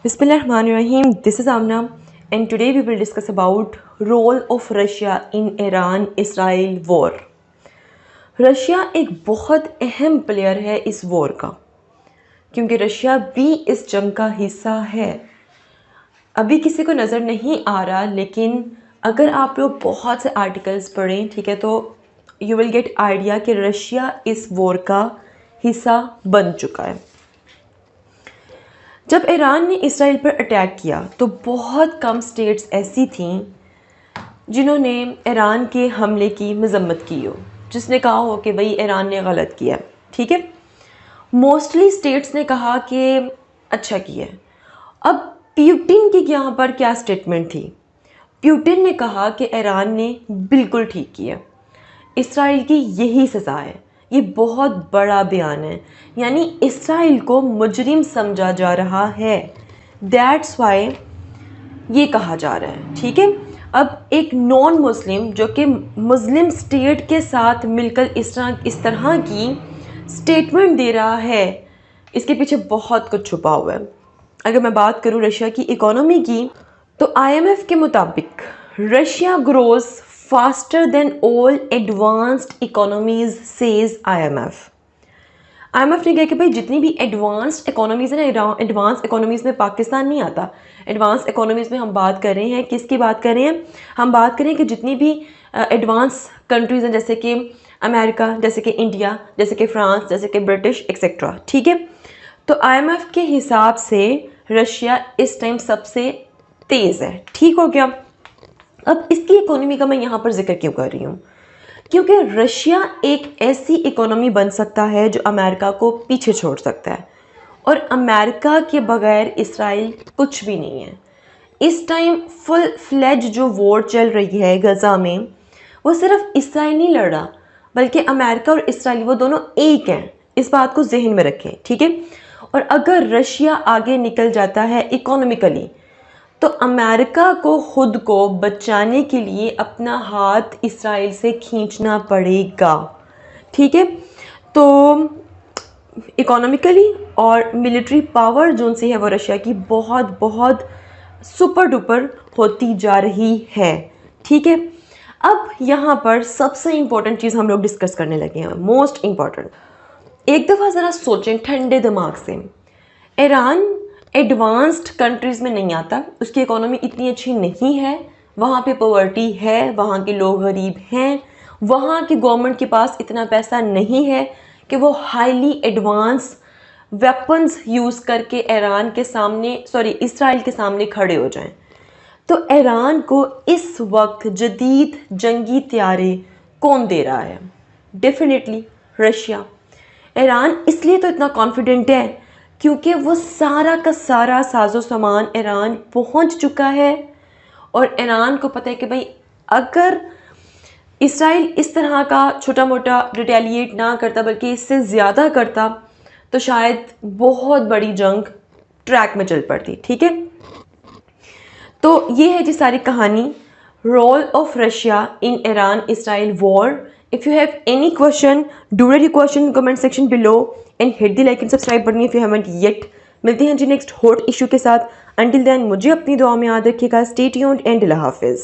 Bismillahirrahmanirrahim. This is Amna and today we will discuss about role of Russia in Iran-Israel war. Russia एक बहुत अहम player है इस war का, क्योंकि रशिया भी इस जंग का हिस्सा है। अभी किसी को नज़र नहीं आ रहा, लेकिन अगर आप लोग बहुत से आर्टिकल्स पढ़ें, ठीक है, तो यू विल गेट आइडिया कि रशिया इस वॉर का हिस्सा बन चुका है। जब ईरान ने इसराइल पर अटैक किया तो बहुत कम स्टेट्स ऐसी थीं जिन्होंने ईरान के हमले की मजम्मत की हो, जिसने कहा हो कि भाई ईरान ने गलत किया, ठीक है। मोस्टली स्टेट्स ने कहा कि अच्छा किया। अब प्यूटिन की यहाँ पर क्या स्टेटमेंट थी? प्यूटिन ने कहा कि ईरान ने बिल्कुल ठीक किया, इसराइल की यही सज़ा है। ये बहुत बड़ा बयान है, यानी इसराइल को मुजरिम समझा जा रहा है। दैट्स वाई ये कहा जा रहा है, ठीक है। अब एक नॉन मुस्लिम जो कि मुस्लिम स्टेट के साथ मिलकर इस तरह की स्टेटमेंट दे रहा है, इसके पीछे बहुत कुछ छुपा हुआ है। अगर मैं बात करूं रशिया की इकोनॉमी की, तो IMF के मुताबिक Russia grows faster than all advanced economies, says IMF ने कहा कि भाई जितनी भी एडवांस्ड इकोनॉमीज़ है ना, एडवांस इकोनॉमीज़ में पाकिस्तान नहीं आता। एडवांस इकोनॉमीज़ में हम बात कर रहे हैं, किसकी बात कर रहे हैं? हम बात करें कि जितनी भी एडवांस कंट्रीज़ हैं, जैसे कि अमेरिका, जैसे कि इंडिया, जैसे कि फ्रांस, जैसे कि ब्रिटिश एक्सेट्रा, ठीक है। तो IMF के हिसाब से रशिया इस टाइम सबसे तेज़ है, ठीक हो गया। अब इसकी इकोनॉमी का मैं यहाँ पर जिक्र क्यों कर रही हूँ? क्योंकि रशिया एक ऐसी इकोनॉमी बन सकता है जो अमेरिका को पीछे छोड़ सकता है, और अमेरिका के बगैर इसराइल कुछ भी नहीं है। इस टाइम फुल फ्लेज जो वॉर चल रही है गज़ा में, वो सिर्फ इसराइल नहीं लड़ रहा, बल्कि अमेरिका और इसराइल वो दोनों एक हैं। इस बात को जहन में रखें, ठीक है। और अगर रशिया आगे निकल जाता है इकोनॉमिकली, तो अमेरिका को खुद को बचाने के लिए अपना हाथ इसराइल से खींचना पड़ेगा, ठीक है। तो इकोनॉमिकली और मिलिट्री पावर जो से है वो रशिया की बहुत बहुत सुपर डुपर होती जा रही है, ठीक है। अब यहाँ पर सबसे इम्पोर्टेंट चीज़ हम लोग डिस्कस करने लगे हैं, मोस्ट इम्पॉर्टेंट। एक दफ़ा ज़रा सोचें ठंडे दिमाग से, ईरान एडवांस्ड कंट्रीज़ में नहीं आता, उसकी इकोनॉमी इतनी अच्छी नहीं है, वहाँ पे पॉवर्टी है, वहाँ के लोग गरीब हैं, वहाँ की गवर्नमेंट के पास इतना पैसा नहीं है कि वो हाईली एडवांस वेपन्स यूज़ करके इसराइल के सामने खड़े हो जाएं। तो ईरान को इस वक्त जदीद जंगी तैयारे कौन दे रहा है? Definitely Russia. ईरान इसलिए तो इतना कॉन्फिडेंट है क्योंकि वो सारा का सारा साजो सामान ईरान पहुंच चुका है, और ईरान को पता है कि भाई अगर इसराइल इस तरह का छोटा मोटा रिटेलिएट ना करता, बल्कि इससे ज़्यादा करता, तो शायद बहुत बड़ी जंग ट्रैक में चल पड़ती, ठीक है। तो ये है जी सारी कहानी, role of Russia in Iran Israel war. If you have any question, do write your question in comment section below and hit the like and subscribe button if you haven't yet. मिलते हैं जी next hot issue के साथ। Until then मुझे अपनी दुआ में याद रखिएगा। Stay tuned and अल्लाह हाफिज़।